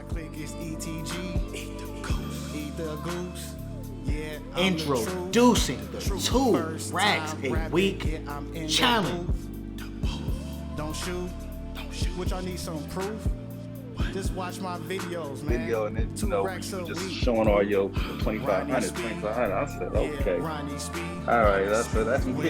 click is ETG. Eat the goose. Eat the goose. Yeah, Introducing the 2 racks a week challenge. Don't shoot. Which I need some proof. Just watch my videos, man. Video and then, 2 racks a just week. showing all your 2,500. I said, okay. All right, that's good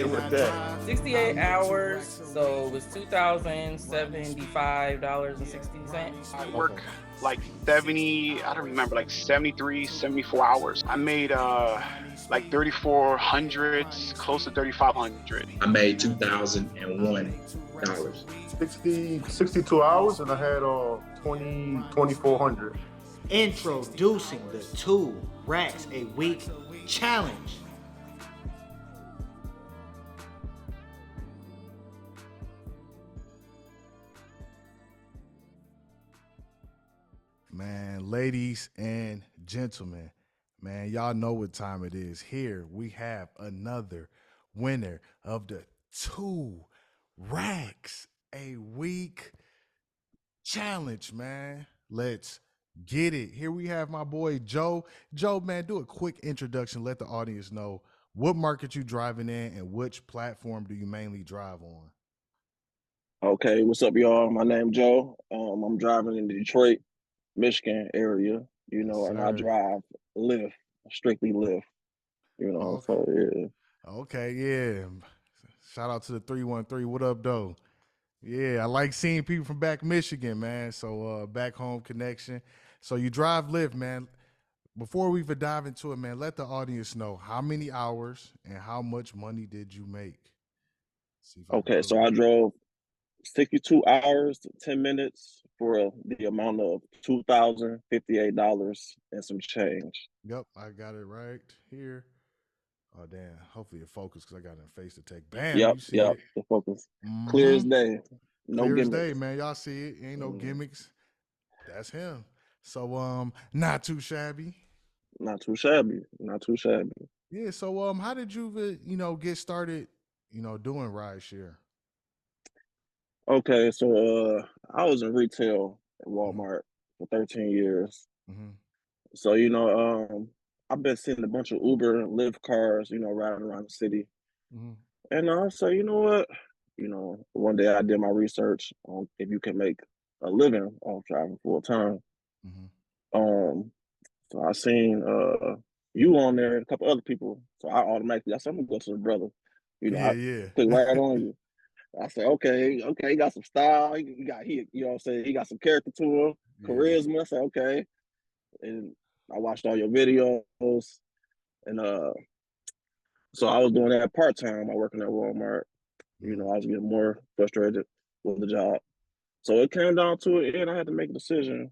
with that. 68 hours, so it was $2,075.60. I work like 70, I don't remember, like 73, 74 hours. I made like 3,400, close to 3,500. I made $2,001. 62 hours, and I had 2,400. Introducing the 2 racks a week challenge. Man, ladies and gentlemen, man, y'all know what time it is. Here we have another winner of the 2 racks a week challenge, man. Let's get it. Here we have my boy Joe. Joe, man, do a quick introduction. Let the audience know what market you driving in and which platform do you mainly drive on. Okay, what's up, y'all? My name Joe. I'm driving in the Detroit, Michigan area, and I drive Lyft, strictly Lyft, Okay. so yeah. Okay, yeah. Shout out to the 313. What up, though? Yeah, I like seeing people from back Michigan, man. So back home connection. So you drive Lyft, man. Before we even dive into it, man, let the audience know how many hours and how much money did you make? Okay, so I drove 62 hours, 10 minutes for the amount of $2,058 and some change. Yep, I got it right here. Oh, damn. Hopefully it focused because I got it in face to take. Bam, Yep, you see the focus. Clear as day. No Clear gimmicks. as day, man. Y'all see it. Ain't no gimmicks. That's him. So, not too shabby. Not too shabby. Yeah, so how did you get started, doing rideshare? Okay, so I was in retail at Walmart for 13 years. Mm-hmm. So, I've been seeing a bunch of Uber and Lyft cars, riding around the city. Mm-hmm. And I said, you know what? One day I did my research on if you can make a living off driving full time. Mm-hmm. So I seen you on there and a couple other people. So I said, I'm gonna go to the brother. Yeah. Click right on you. I said, okay, he got some style. He got some character to him, charisma. I said, okay. And I watched all your videos, and so I was doing that part-time while working at Walmart. I was getting more frustrated with the job. So it came down to it, and I had to make a decision,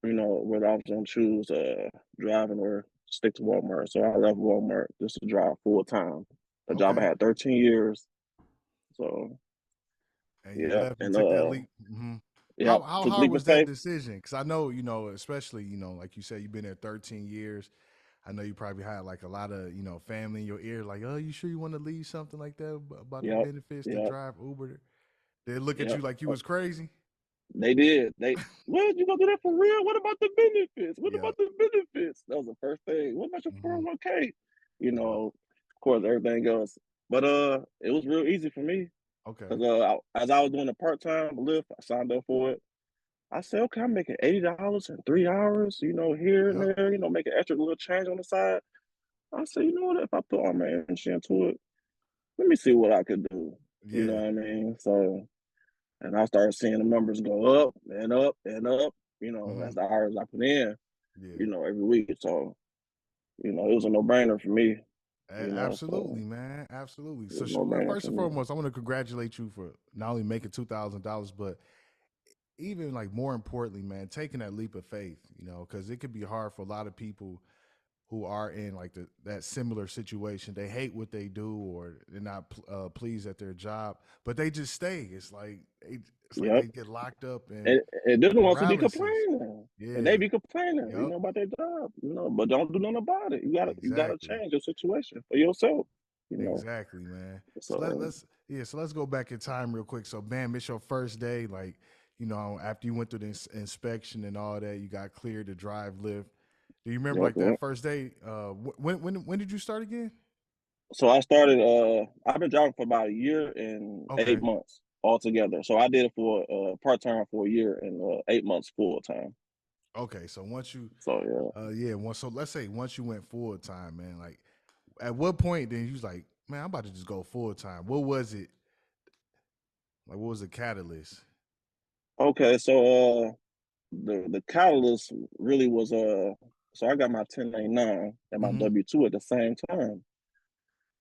whether I was going to choose driving or stick to Walmart. So I left Walmart just to drive full-time, a job I had 13 years. So, and you left and took that leap. Mm-hmm. Yeah. How hard was that decision? Because I know, especially, like you said, you've been there 13 years. I know you probably had like a lot of, family in your ear, like, oh, you sure you want to leave something like that about the benefits to drive Uber? They look at you like you was crazy. They did. Well, you gonna do that for real? What about the benefits? What about the benefits? That was the first thing. What about your 401k? Of course, everything else. But it was real easy for me. Okay. Because as I was doing a part-time Lyft, I signed up for it. I said, okay, I'm making $80 in 3 hours, here and there, making extra little change on the side. I said, you know what, if I put all my energy into it, let me see what I could do. You know what I mean? So, and I started seeing the numbers go up and up and up, as the hours I put in, every week. So, it was a no-brainer for me. Absolutely, man. Absolutely. So first and foremost, I want to congratulate you for not only making $2,000, but even like more importantly, man, taking that leap of faith, because it could be hard for a lot of people who are in like that similar situation. They hate what they do, or they're not pleased at their job, but they just stay. It's like they get locked up and this one wants to be complaining. Yeah. And they be complaining, about their job, but don't do nothing about it. You gotta change your situation for yourself. Exactly, man. So let's go back in time real quick. So, bam, it's your first day. Like, after you went through the inspection and all that, you got cleared to drive Lyft. Do you remember Yep, like that yep. first day? When did you start again? So I started. I've been driving for about a year and Okay. 8 months altogether. So I did it for part time for a year and 8 months full time. Okay. So once you, So yeah. yeah, so let's say once you went full time, man. Like, at what point then you was like, man, I'm about to just go full time. What was it? Like, what was the catalyst? Okay. So the catalyst really was So I got my 1099 and my Mm-hmm. W-2 at the same time.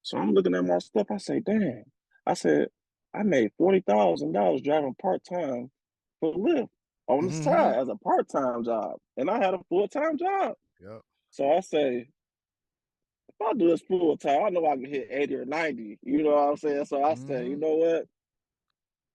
So I'm looking at my stuff. I say, damn. I said, I made $40,000 driving part time for Lyft on the Mm-hmm. side as a part time job, and I had a full time job. Yep. So I say, if I do this full time, I know I can hit 80 or 90. You know what I'm saying? So I say, Mm-hmm. you know what?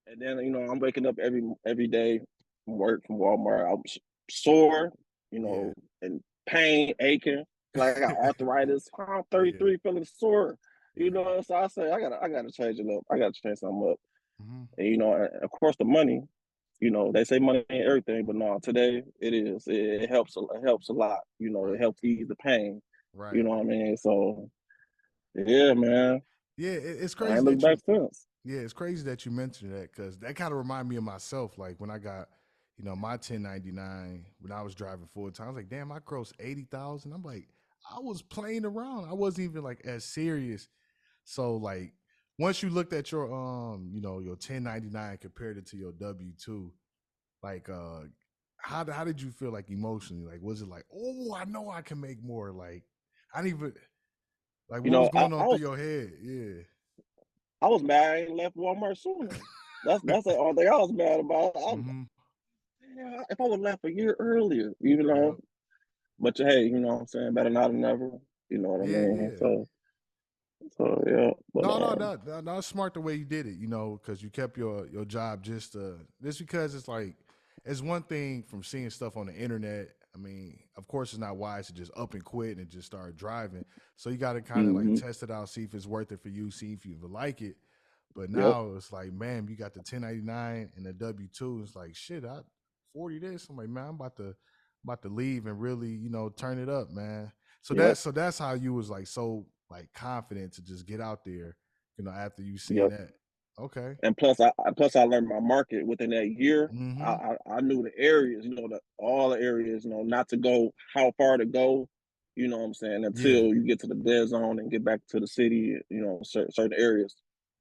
And then I'm waking up every day from work from Walmart. I'm sore, Yeah. and pain, aching. Like I got arthritis. I'm Yeah. 33, feeling sore. Yeah. So I say I gotta change it up. I gotta change something up. Mm-hmm. And and of course the money. They say money ain't everything, but no, today it is. It helps. It helps a lot. It Right. helps ease the pain. You Right. know what I mean? So yeah, man. Yeah. It's I crazy ain't looked that back you. since. Yeah, it's crazy that you mentioned that because that kind of remind me of myself. Like when I got, my 1099 when I was driving full time. I was like, damn, I grossed 80,000. I'm like, I was playing around. I wasn't even like as serious. So like once you looked at your your 1099 compared it to your W-2, like how did you feel like emotionally? Like was it like, oh, I know I can make more? Like I didn't even like You what was know, I, going on I through was your head? Yeah. I was mad I ain't left Walmart sooner. That's the only thing I was mad about. Mm-hmm. Yeah, if I would have left a year earlier, Yep. But hey, what I'm saying? Better not than never. You know what I Yeah, mean? yeah. So yeah. But No, no, no, no, no. It's smart the way you did it, because you kept your job just because it's like it's one thing from seeing stuff on the internet. I mean, of course, it's not wise to just up and quit and just start driving. So you got to kind of like hmm test it out, see if it's worth it for you, see if you like it. But Yep. now it's like, man, you got the 1099 and the W-2. It's like, shit, I 40 this. I'm like, man, I'm about to leave and really, turn it up, man. So Yep. that's how you was like so like confident to just get out there, after you seen Yep. that. Okay. And plus I learned my market within that year. I Mm-hmm. I, I knew the areas, all the areas, not to go how far to go, what I'm saying, Yeah. until you get to the dead zone and get back to the city, certain areas.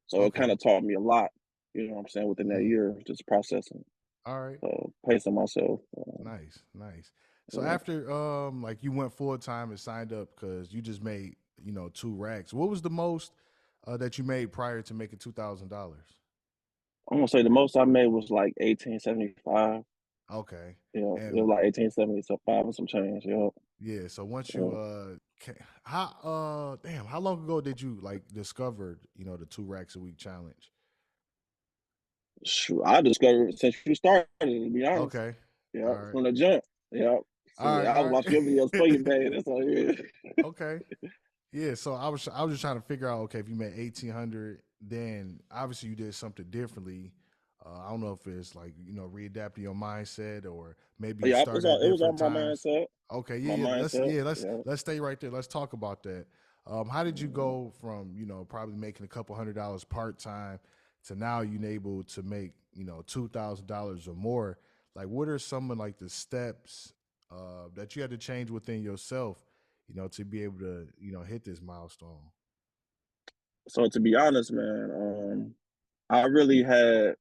So it kind Okay. of taught me a lot, what I'm saying, within that Mm. year, just processing. All right. So pacing myself. Nice. Nice. So Yeah. after like you went full time and signed up because you just made, 2 racks. What was the most that you made prior to making $2,000? I'm gonna say the most I made was like 1875. Okay. It was And like 1875 and some change. yeah, so once you Yeah. how long ago did you like discovered, the 2 racks a week challenge? Shoot, I discovered it since you started, to be honest. Okay. Yeah, All right. from the jump. Yeah. All See, right, I all was watching your right. videos before you made it. So yeah. Okay. Yeah, so I was just trying to figure out, okay, if you made 1,800, then obviously you did something differently. I don't know if it's like, readapting your mindset or maybe But you yeah, started at it was different on my times. mindset. Okay, My yeah, yeah. Let's mindset. yeah, let's Yeah. let's stay right there. Let's talk about that. How did you go from, probably making a couple $100 part time to now you able to make, $2,000 or more? Like what are some of like the steps that you had to change within yourself, to be able to, hit this milestone? So to be honest, man, I really had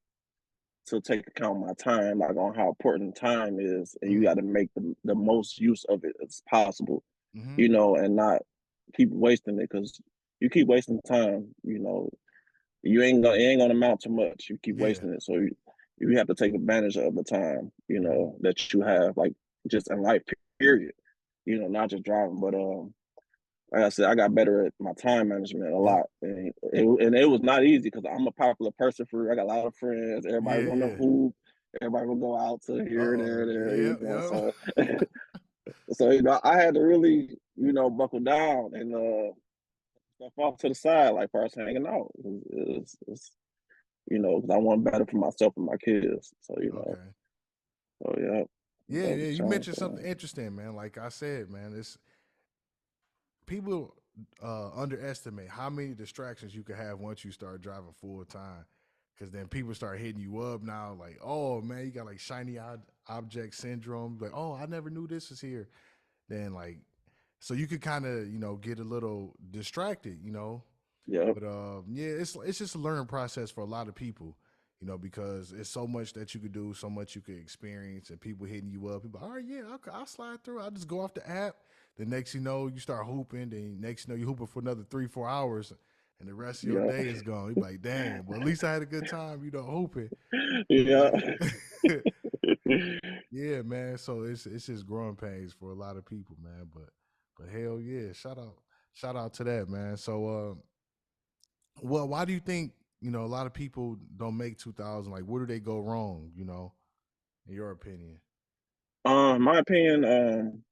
to take account of my time, like on how important time is, and you Mm. got to make the most use of it as possible, Mm-hmm. and not keep wasting it because you keep wasting time, it ain't gonna amount to much. You keep Yeah. wasting it, so you have to take advantage of the time, Mm-hmm. that you have, like just in life, period. Not just driving, but like I said, I got better at my time management a Yep. lot, and it was not easy because I'm a popular person. I got a lot of friends. Everybody Yeah, want to yeah. hoop. Everybody will go out to here, Uh-oh. there, there. Yep, yep. So I had to really buckle down and stuff off to the side, like first hanging out. because I want better for myself and my kids. So Okay. so yeah, Yeah, that was yeah. a You challenge. mentioned something interesting, man. Like I said, man, it's people underestimate how many distractions you can have once you start driving full time. Because then people start hitting you up now, like, oh man, you got like shiny object syndrome. Like, oh, I never knew this was here. Then like, so you could kind of get a little distracted. Yep, But yeah, it's just a learning process for a lot of people, because it's so much that you could do, so much you could experience, and people hitting you up. People, all right, yeah, I'll slide through. I'll just go off the app. The next you know, you start hooping. Then next you know, you hooping for another 4 hours, and the rest of your yep, day is gone. You're like, damn. Well, at least I had a good time, hooping. yeah. But yeah, man. So it's just growing pains for a lot of people, man. But hell yeah, shout out to that, man. So well, why do you think a lot of people don't make 2000? Like, where do they go wrong? In your opinion? My opinion,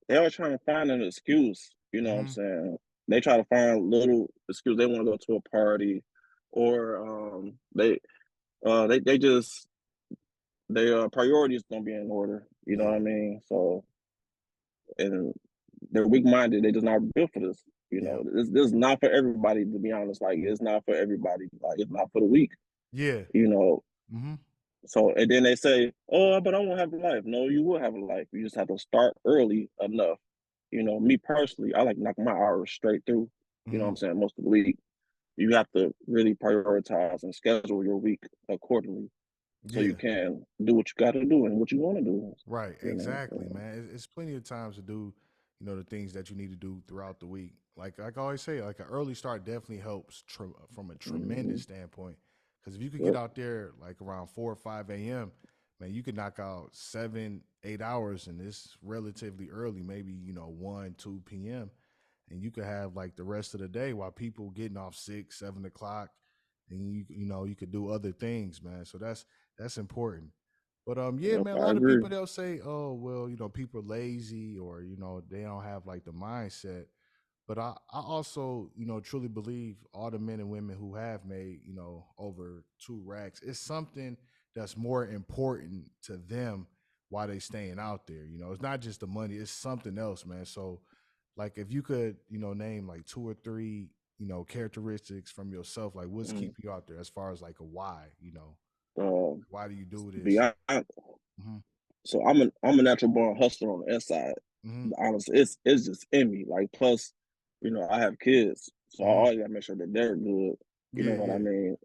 they always trying to find an excuse. You know what I'm Mm-hmm. saying? They try to find little excuse. They want to go to a party, or they just their priorities don't be in order. You know what I Yeah, mean? So, and they're weak minded. They just not built for this. yeah, This is not for everybody. To be honest, like it's not for everybody. Like it's not for the weak. yeah. You know. Mm-hmm. So and then they say, "Oh, but I won't have a life." No, you will have a life. You just have to start early enough. Me personally, I like knock my hours straight through. You know what Mm-hmm. I'm saying? Most of the week, you have to really prioritize and schedule your week accordingly, so you Yeah. can do what you got to do and what you want to do. Right, exactly, So, man. It's plenty of times to do, the things that you need to do throughout the week. Like I always say, like an early start definitely helps from a mm-hmm. tremendous standpoint. Because if you could get Yep, out there like around 4 or 5 a.m., man, you could knock out 7, 8 hours, and it's relatively early, maybe 1, 2 p.m., and you could have like the rest of the day while people getting off 6, 7 o'clock, and you could do other things, man. So that's important. But yeah, yep, man, a I lot of agree. people they'll say, "Oh, well, people are lazy or they don't have like the mindset." But I also truly believe all the men and women who have made over 2 racks, it's something that's more important to them while they staying out there. It's not just the money; it's something else, man. So, like, if you could name like 2 or 3 characteristics from yourself, like what's Mm. keeping you out there as far as like a why, Um, why do you do be this? honest, Hmm. so I'm a natural born hustler on the inside. Hmm. Honestly, it's just in me. Like plus, I have kids, so I Hmm. always gotta make sure that they're good. You know Yeah, what I yeah, mean?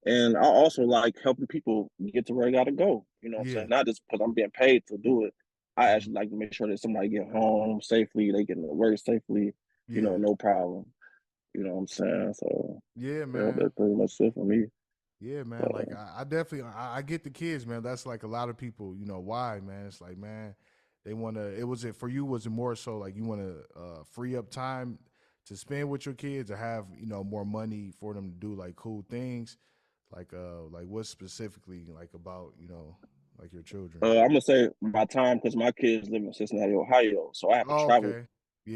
And I also like helping people get to where they gotta go. You know what I'm yeah. saying? Not just because I'm being paid to do it. I Hmm. actually like to make sure that somebody get home safely, they get to work safely, Yeah, no problem. You know what I'm saying? So yeah, yeah, man. that's pretty much it for me. Yeah, man. Like So I definitely I get the kids, man. That's like a lot of people, why, man. It's like, man, they wanna it for you, was it more so like you wanna free up time to spend with your kids or have, more money for them to do like cool things? Like what specifically like about, like your children? I'm gonna say my time because my kids live in Cincinnati, Ohio, so I have to Oh, travel okay.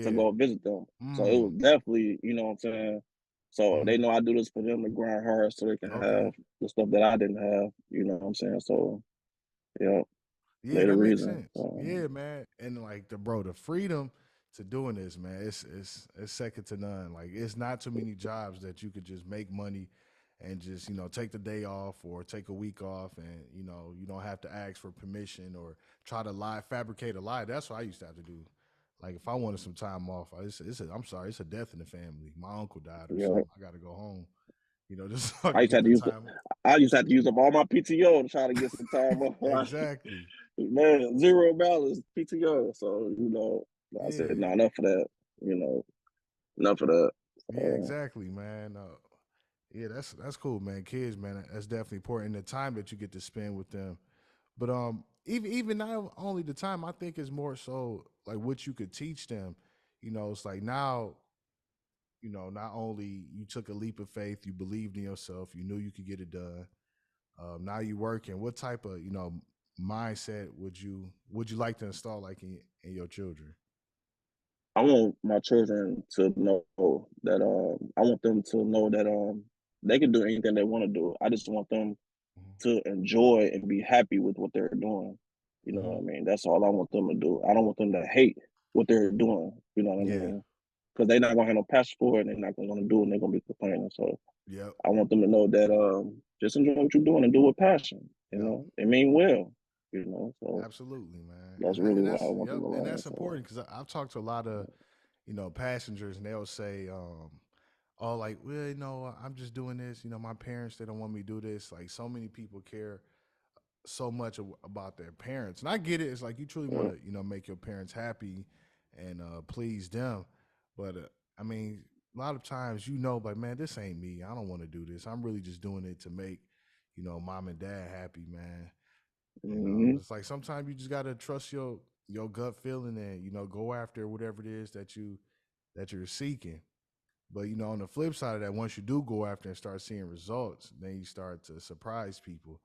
to Yeah. go visit them. So it was Mm. definitely, what I'm saying. So they Hmm. know I do this for them to grind hard so they can Okay. have the stuff that I didn't have. You know what I'm saying? So yeah, Yeah, they the that makes reason. sense. Yeah, man. And like the freedom to doing this, man, it's second to none. Like it's not too many jobs that you could just make money and just, take the day off or take a week off and, you don't have to ask for permission or try to fabricate a lie. That's what I used to have to do. Like if I wanted some time off, I'm sorry, it's a death in the family. My uncle died or Yeah, something. I gotta go home, just so I I can used to get have to the use time. I used to have to use up all my PTO to try to get some time off. Exactly. Man, zero balance PTO. So I said, Yeah. no, enough of that. You know, enough of that. Yeah, exactly, man. Yeah, that's cool, man. Kids, man, that's definitely important. The time that you get to spend with them, but even not only the time, I think is more so like what you could teach them. It's like now, not only you took a leap of faith, you believed in yourself, you knew you could get it done. Now you working. What type of mindset would you like to install like in your children? I want my children to know that I want them to know that they can do anything they want to do. I just want them to enjoy and be happy with what they're doing. You know what Mm-hmm. I mean? That's all I want them to do. I don't want them to hate what they're doing. You know what I Yeah. mean? Because they're not gonna have no passion for it, and they're not gonna want to do it, and they're gonna be complaining. So Yep. I want them to know that just enjoy what you're doing and do it with passion. You Yep. know, it mean well. You know, so Absolutely, man. that's really And what I that's want them yep, to and learn. that's So important because I've talked to a lot of passengers, and they'll say, "Oh, like, well, I'm just doing this. My parents they don't want me to do this." Like, so many people care so much about their parents, and I get it. It's like you truly want yeah. to make your parents happy and please them, but I mean, a lot of times like, man, this ain't me. I don't want to do this. I'm really just doing it to make mom and dad happy, man. Mm-hmm. It's like sometimes you just gotta trust your gut feeling and go after whatever it is that you're seeking. But on the flip side of that, once you do go after and start seeing results, then you start to surprise people,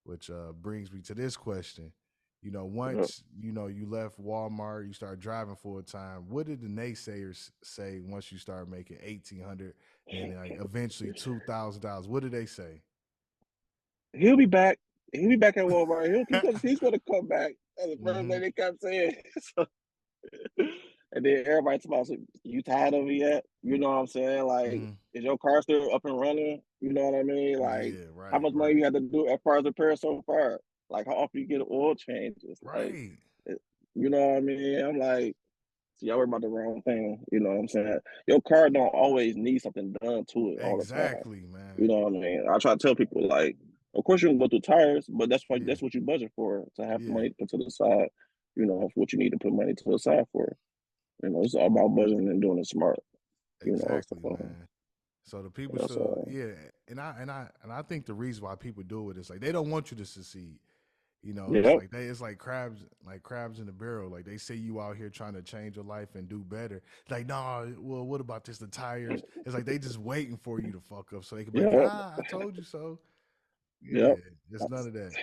which brings me to this question. Yeah. Once you left Walmart, you start driving full time. What did the naysayers say once you start making 1,800, then like eventually $2,000? What did they say? He'll be back. He'll be back at Walmart. He's gonna come back. That's the first Hmm. thing they kept saying. So, and then everybody talks about, you tired of it yet? You know what I'm saying? Like, Hmm. is your car still up and running? You know what I mean? Like, Yeah, how right, much money right, you had to do as far as repair so far? Like, how often you get oil changes? Like, right. it- you know what I mean? I'm like, see, y'all worry about the wrong thing. You know what I'm saying? Your car don't always need something done to it all the time. Exactly, You man. know what I mean? I try to tell people, like, of course you can go through tires, but Yeah, that's what you budget for, to have yeah, money put to the side. You know, for what you need to put money to the side for. You know, it's all about budgeting and doing it smart. You know, exactly, so man. So the people that's should, yeah, and I think the reason why people do it is like they don't want you to succeed. It's yep, like crabs in the barrel. Like they see you out here trying to change your life and do better. Like, nah, well, what about this? The tires. It's like they just waiting for you to fuck up so they can be like, yep, I told you so. Yeah, yep. it's none of that.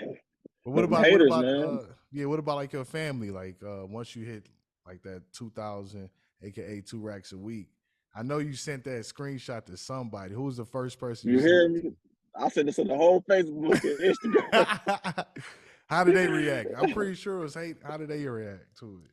But what Them about haters, man. what about like your family? Like once you hit like that 2,000, aka 2 racks a week. I know you sent that screenshot to somebody. Who was the first person you You sent hear it me? I said this on the whole Facebook and Instagram. to? How did they react? I'm pretty sure it was hate. How did they react to it?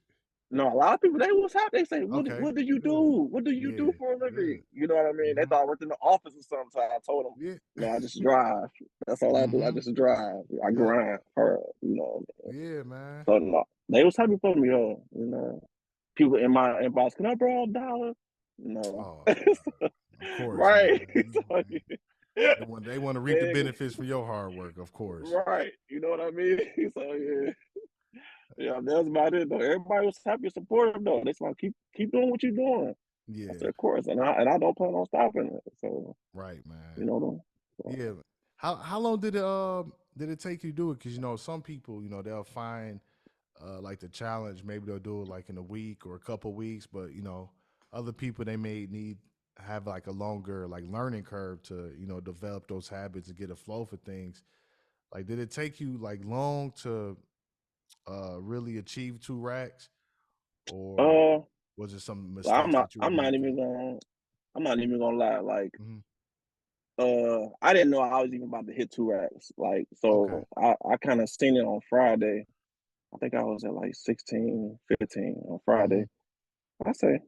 No, a lot of people, they was happy. They say, Okay, what do you good. do? What do you do Yeah, for a living? good. You know what I mean? They Hmm. thought I worked in the office or something. So I told them, Yeah. no, I just drive. That's all I do. I Hmm. just drive. I Yep. grind hard, you know. Yeah, man. So no, they was happy for me, yo. You know, people in my inbox, can I borrow $1? No. Oh, of course, Right. man. So, They want to reap the they, benefits from your hard work, of course. right. You know what I mean? So yeah. Yeah, that's about it though. Everybody was happy and supportive though. They said, keep doing what you're doing. I Yeah. said, of course, and I don't plan on stopping it. So Right, man. you know, so, Yeah. How long did it take you to do it? Because some people they'll find like the challenge. Maybe they'll do it like in a week or a couple weeks, but other people they may need have like a longer like learning curve to develop those habits and get a flow for things. Like, did it take you like long to really achieve 2 racks, or uh, was it some I'm mistakes not that you were I'm not making? even gonna I'm not even gonna lie. Like, Hmm. I didn't know I was even about to hit 2 racks. Like, Okay. so I kind of seen it on Friday. I think I was at like 16, 15 on Hmm. Friday. I say,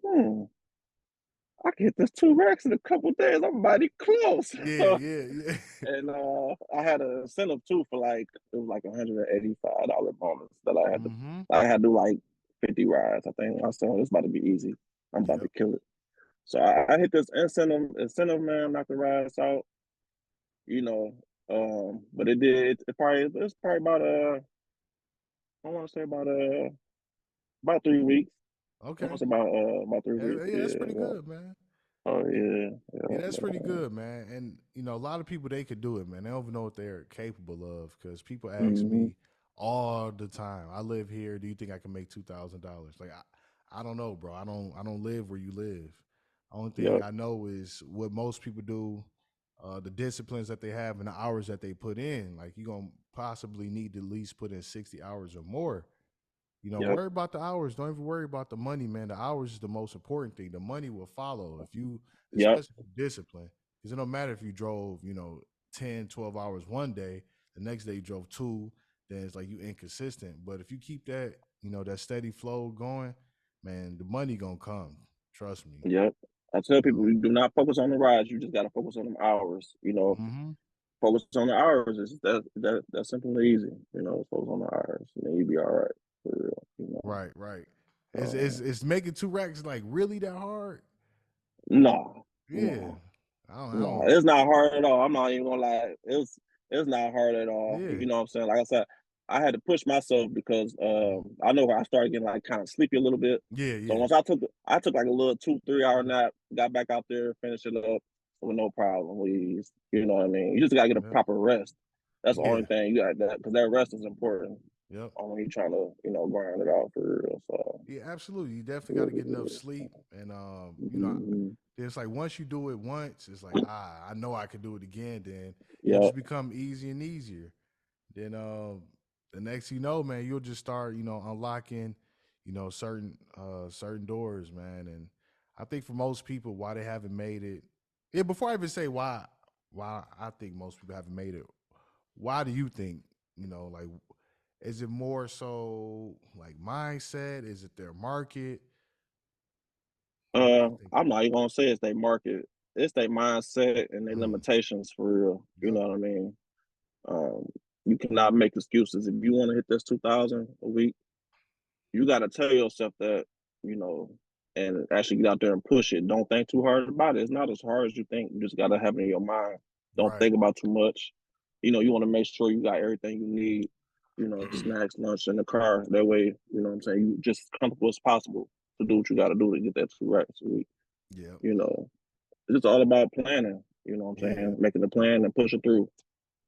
I can hit this 2 racks in a couple days. I'm mighty close. Yeah, yeah, yeah. And I had an incentive too for like, it was like $185 bonus that Hmm. I had to do like 50 rides. I think I said, it's about to be easy. I'm about to Yep. kill it. So I hit this incentive man, knocked the rides out, you know. But it's probably about I want to say about 3 weeks. I want Okay. to say about 3 weeks. Yeah, that's Yeah, pretty yeah. good, man. Oh yeah, Yeah, yeah, that's pretty good, man. And a lot of people they could do it, man. They don't even know what they're capable of because people ask hmm me all the time. I live here. Do you think I can make $2,000? Like, I don't know, bro. I don't live where you live. Only thing yep, I know is what most people do, the disciplines that they have and the hours that they put in. Like, you're gonna possibly need to at least put in 60 hours or more. yep, Worry about the hours. Don't even worry about the money, man. The hours is the most important thing. The money will follow if you, yep. especially if you discipline. Because it don't matter if you drove, 10, 12 hours one day, the next day you drove two, then it's like you inconsistent. But if you keep that, that steady flow going, man, the money gonna come. Trust me. Yep. I tell You people, you do not focus on the rides. You just got to focus on them hours. hmm Focus on the hours. It's that simple and easy. Focus on the hours, and then you be all right for real. Right, right. So Is making 2 racks like really that hard? no, Yeah. no, I no. don't. It's not hard at all. I'm not even gonna lie. It's not hard at all. Yeah. You know what I'm saying? Like I said, I had to push myself because I know I started getting like kind of sleepy a little bit. Yeah, So yeah. once I took like a little 2 3 hour nap, got back out there, finished it up with no problem. You know what I mean? You just gotta get a Yep. proper rest. That's the only Yeah. thing you got that because that rest is important Yep. when you're trying to grind it out for real. So Yeah, absolutely. You definitely got to get enough sleep, and mhm. it's like once you do it once, it's like I know I can do it again. Then it'll Yep. just become easier and easier. Then the next you know, man, you'll just start unlocking certain doors, man. And I think for most people, why they haven't made it. Yeah, before I even say why I think most people haven't made it, why do you think like is it more so like mindset? Is it their market? What do you think? I'm not even gonna say it's their market. It's their mindset and their Mm, limitations for real. You yep. know what I mean? Um, you cannot make excuses. If you want to hit this 2,000 a week, you got to tell yourself that, you know, and actually get out there and push it. Don't think too hard about it. It's not as hard as you think. You just got to have it in your mind. Don't Right. think about too much. You want to make sure you got everything you need, snacks, lunch in the car. That way, you know what I'm saying, you just as comfortable as possible to do what you got to do to get that 2 racks a week. Yep. You know, it's just all about planning. You know what I'm Yeah. saying? Making a plan and push it through.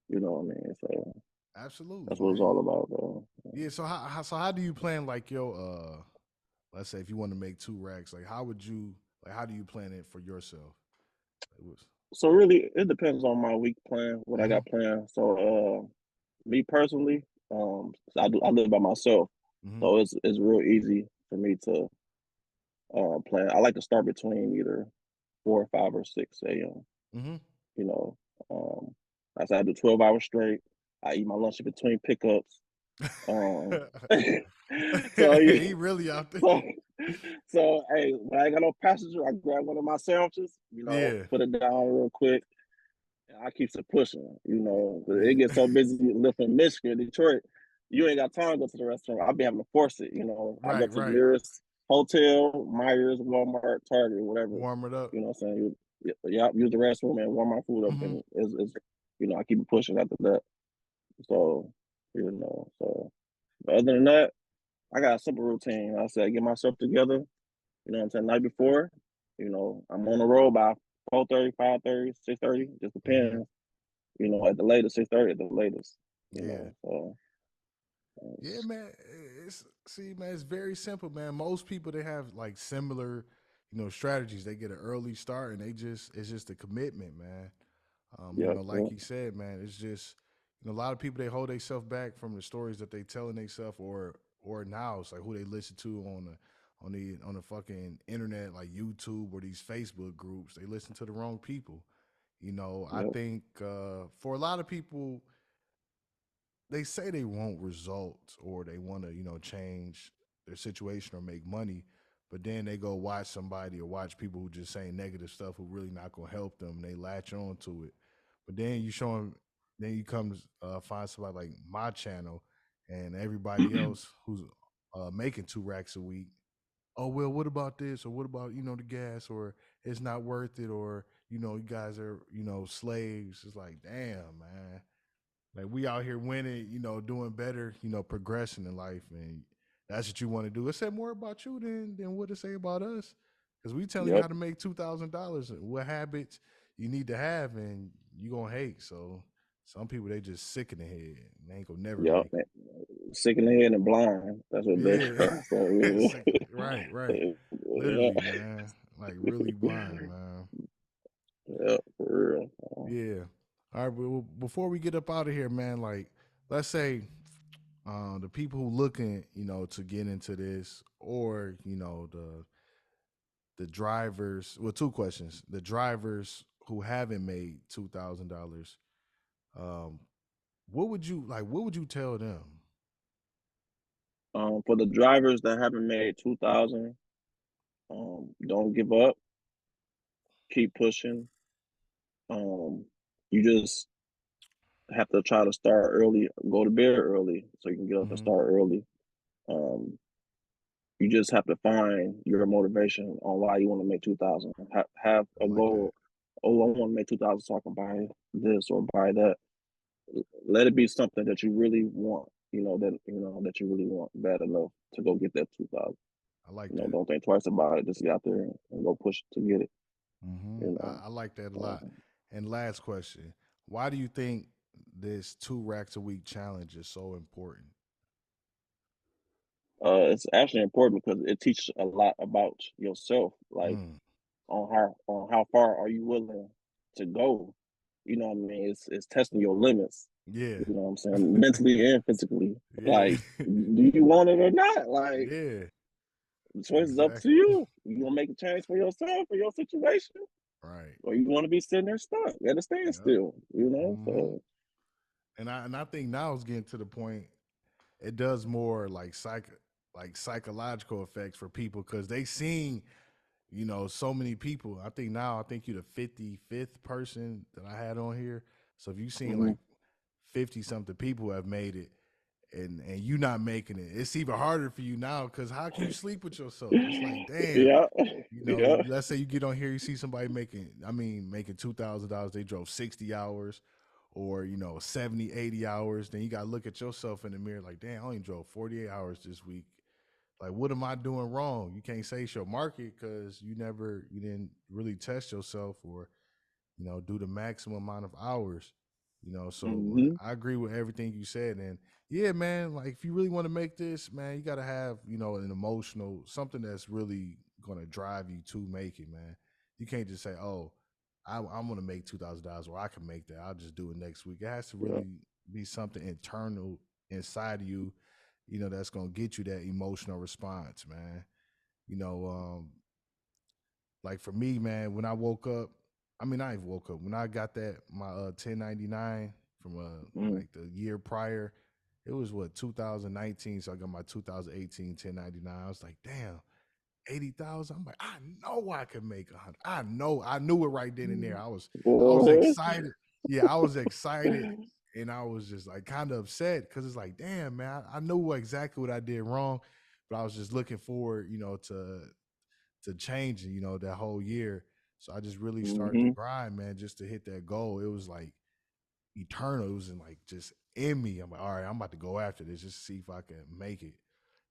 You know what I mean? So Absolutely, that's what it's man. all about, though. Yeah. So how do you plan like your let's say if you want to make 2 racks, like how do you plan it for yourself? It was. So really, it depends on my week plan, what I Mm-hmm. got planned. So, me personally, I live by myself, Mm-hmm. so it's real easy for me to plan. I like to start between either 4 or 5 or 6 a.m. Mm-hmm. You know, um, I said I do 12 hours straight. I eat my lunch in between pickups. Um, so He yeah, really out there. so hey, when I ain't got no passenger, I grab one of my sandwiches. Yeah. Put it down real quick. And I keeps it pushing. 'Cause it Yeah. gets so busy living in Michigan, Detroit. You ain't got time to go to the restaurant. I'll be having to force it. I go Right. to the Right. nearest hotel, Myers, Walmart, Target, whatever. Warm it up. You know what I'm saying? Yeah, use the restroom and warm my food up, Mm-hmm. and I keep it pushing after that. So, but other than that, I got a simple routine. I said, get myself together. You know what I'm saying? Night before, I'm on the road by 4:30, 5:30, 6:30, just Mm-hmm. depends. At the latest, 6:30 at the latest. Yeah. So Yeah, it's, man. Man, it's very simple, man. Most people they have like similar, strategies. They get an early start and it's just a commitment, man. yeah, yeah, Like you said, man, it's just a lot of people they hold themselves back from the stories that they telling themselves or now it's like who they listen to on the fucking internet like YouTube or these Facebook groups. They listen to the wrong people. I yeah, think for a lot of people they say they want results or they want to, change their situation or make money, but then they go watch somebody or watch people who just saying negative stuff who really not gonna help them. And they latch on to it, but then you show them, then you come to find somebody like my channel and everybody else who's making 2 racks a week. Oh well, what about this or what about the gas or it's not worth it or you guys are slaves. It's like damn man, like we out here winning, doing better, progressing in life, and that's what you want to do. It said more about you than what it say about us, because we telling you yep, how to make $2,000, what habits you need to have, and you gonna hate. So some people they just sick in the head, and they ain't gonna never yep. make Sick in the head and blind. That's what they it. are. So Yeah, sick. Right, right. yeah, Literally, man. Like really blind, man. yeah, for real. Yeah. All right, but before we get up out of here, man, like let's say the people who looking, to get into this, or the drivers. Well, two questions: the drivers who haven't made $2,000, um, what would you like? What would you tell them? For the drivers that haven't made 2,000, don't give up. Keep pushing. Um, you just have to try to start early, go to bed early, so you can get up and Hmm. start early. Um, you just have to find your motivation on why you want to make 2,000. Have I a like that. goal. Oh, I want to make 2,000 so I can buy this or buy that. Let it be something that you really want. That you really want bad enough to go get that 2,000. I like that. Don't think twice about it. Just get out there and go push to get it. You know. I like that a lot. Um, And last question: why do you think this 2 racks a week challenge is so important? it's actually important because it teaches a lot about yourself, like Mm, on how far are you willing to go. You know what I mean? It's testing your limits. yeah, You know what I'm saying? Mentally and physically. yeah, Like, do you want it or not? Like, yeah. the choice is up to Exactly. you. You gonna make a change for yourself, for your situation, Right. or you want to be sitting there stuck at a Yep. standstill. You know, Hmm. so And I think now it's getting to the point it does more like psychological effects for people because they seen so many people. I think you're the 55th person that I had on here. So if you've seen mhm. like 50 something people have made it, and you not making it, it's even harder for you now because how can you sleep with yourself? It's like, damn. Yeah, You yeah. let's say you get on here, you see somebody making $2,000, they drove 60 hours or 70, 80 hours. Then you gotta look at yourself in the mirror like, damn, I only drove 48 hours this week. Like, what am I doing wrong? You can't say it's your market because you didn't really test yourself or do the maximum amount of hours. So but Hmm. I agree with everything you said. And yeah, man, like if you really want to make this, man, you got to have, an emotional, something that's really going to drive you to make it, man. You can't just say, oh, I'm going to make $2,000 or I can make that. I'll just do it next week. It has to Yeah. really be something internal inside of you, that's going to get you that emotional response, man. You know, like for me, man, when I woke up, I mean, I even woke up when I got that my 1099 from Mm. like the year prior. It was what 2019, so I got my 2018 1099. I was like, damn, 80,000. I'm like, I know I could make 100. I knew it right then and there. I was Boy. excited. Yeah, I was excited, and I was just like kind of upset because it's like, damn, man, I knew exactly what I did wrong, but I was just looking forward, to changing, that whole year. So I just really started to Hmm. grind, man, just to hit that goal. It was like eternal. It was in like just in me. I'm like, all right, I'm about to go after this just to see if I can make it.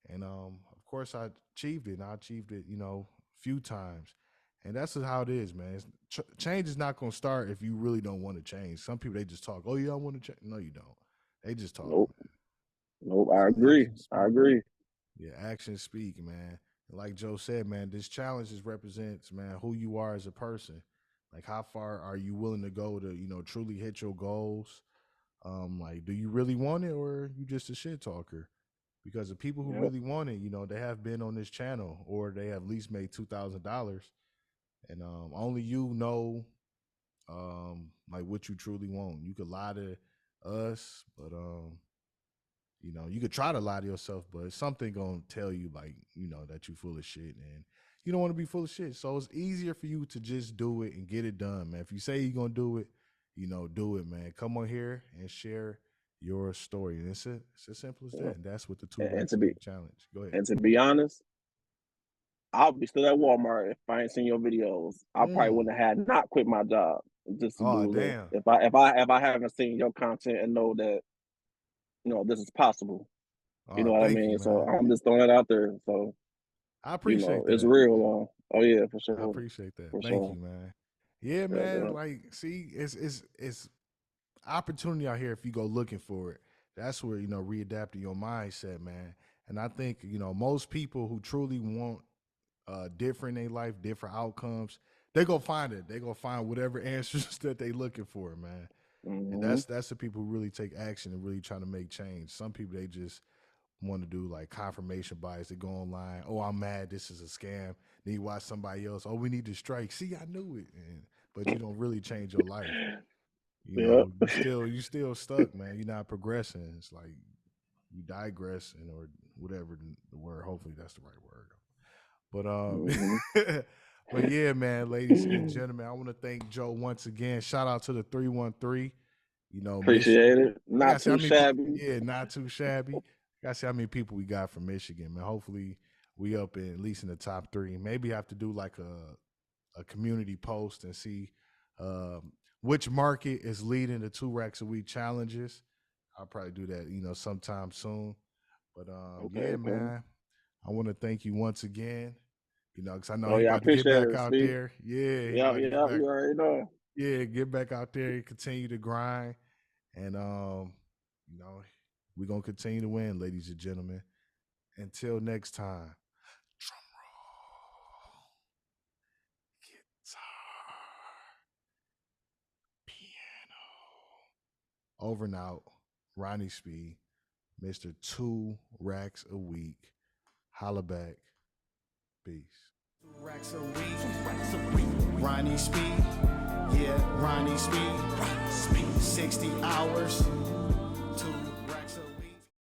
And of course I achieved it. And I achieved it, a few times. And that's just how it is, man. Change is not going to start if you really don't want to change. Some people they just talk. Oh yeah, I want to change. No, you don't. They just talk, Nope. man. Nope. I So agree. actions I speak. agree. Yeah, actions speak, man. And like Joe said, man, this challenge just represents, man, who you are as a person. Like, how far are you willing to go to, truly hit your goals? Like, do you really want it, or you just a shit talker? Because the people who Yep. really want it, they have been on this channel, or they have at least made $2,000, and only you know, like what you truly want. You could lie to us, but you could try to lie to yourself, but something gonna tell you like, that you full of shit and you don't want to be full of shit. So it's easier for you to just do it and get it done, man. If you say you're gonna do it, do it, man. Come on here and share your story. And it's as simple as Yep. that. And that's what the two And racks to a be week challenge. Go ahead. and to be honest, I'll be still at Walmart if I ain't seen your videos. I probably Mm. wouldn't have had not quit my job just to Oh do this. damn. If I haven't seen your content and know that this is possible. You Oh, know what I thank you, mean? So man. I'm just throwing it out there. So I appreciate it's that. real. Oh yeah, for I sure, appreciate that. for Thank sure. you, man. Yeah, Yeah, man. yeah. Like, see, it's opportunity out here if you go looking for it. That's where readapting your mindset, man. And I think most people who truly want different in their life, different outcomes, they go find it. They go find whatever answers that they looking for, man. And Hmm. that's the people who really take action and really trying to make change. Some people they just want to do like confirmation bias. They go online. Oh, I'm mad. This is a scam. Then you watch somebody else. Oh, we need to strike. See, I knew it. And but you don't really change your life. You Yeah. know, you still stuck, man. You're not progressing. It's like you digressing or whatever the word. Hopefully that's the right word. But Mhm. but yeah, man, ladies and gentlemen, I want to thank Joe once again. Shout out to the 313. You know, Appreciate Michigan. it. I Not gotta see how too many people. shabby. Yeah, not too shabby. Gotta see how many people we got from Michigan, man. Hopefully we up in at least in the top 3. Maybe have to do like a community post and see which market is leading the 2 racks a week challenges. I'll probably do that, sometime soon. But Okay, yeah, okay. man, I want to thank you once again. Because I know Oh he yeah, I about to get appreciate back it, out Speed. there. Yeah, he Yeah, about to get yeah, back. you already know. Yeah, get back out there, continue to grind, and we're gonna continue to win, ladies and gentlemen. Until next time. Drum roll, guitar, piano. Over and out. Ronnie Speed, Mr. 2 racks a week. Holla back. Peace. 2 racks a week. Ronnie Speed. Yeah, Ronnie Speed. 60 hours.